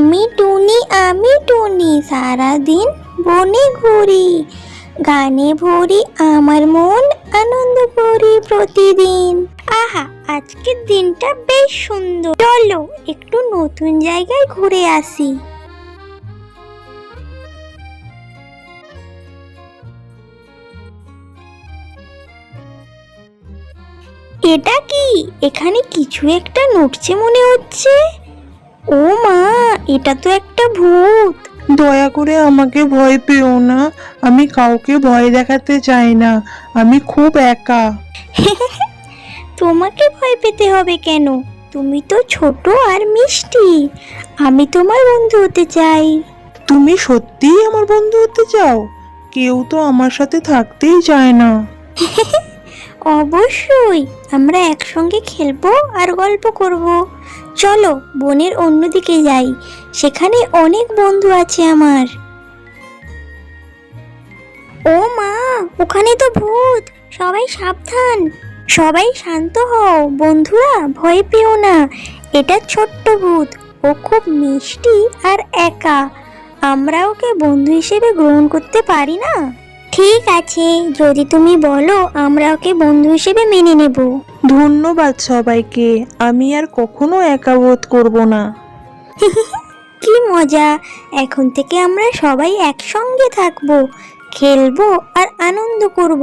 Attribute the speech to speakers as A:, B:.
A: আমি টুনি সারাদিন বনে ঘুরি, গানে ভরি আমার মন, আনন্দ করি প্রতিদিন। আহা, আজকের দিনটা বেশ সুন্দর, চলো একটু নতুন জায়গায় ঘুরে আসি। এটা কি? এখানে কিছু একটা নড়ছে মনে হচ্ছে। ও মা, এটা তো একটা ভূত।
B: দয়া করে আমাকে ভয় পেও না, আমি কাউকে ভয় দেখাতে চাই না, আমি খুব একা।
A: তোমাকে ভয় পেতে হবে কেন? তুমি তো ছোট আর মিষ্টি, আমি তোমার বন্ধু হতে চাই।
B: তুমি সত্যিই আমার বন্ধু হতে চাও? কেউ তো আমার সাথে থাকতেই চায় না।
A: অবশ্যই, আমরা একসঙ্গে খেলবো আর গল্প করব। চলো বনের অন্যদিকে যাই, সেখানে অনেক বন্ধু আছে আমার। ও মা, ওখানে তো ভূত! সবাই সাবধান, সবাই শান্ত হও বন্ধুরা, ভয় পেও না। এটা ছোট্ট ভূত, ও খুব মিষ্টি আর একা, আমরা ওকে বন্ধু হিসেবে গ্রহণ করতে পারি না। ঠিক আছে, যদি তুমি বলো আমরা ওকে বন্ধু হিসেবে মেনে নেব।
B: ধন্যবাদ সবাইকে, আমি আর কখনো একা বোধ করব না।
A: কি মজা! এখন থেকে আমরা সবাই একসঙ্গে থাকবো, খেলবো আর আনন্দ করব।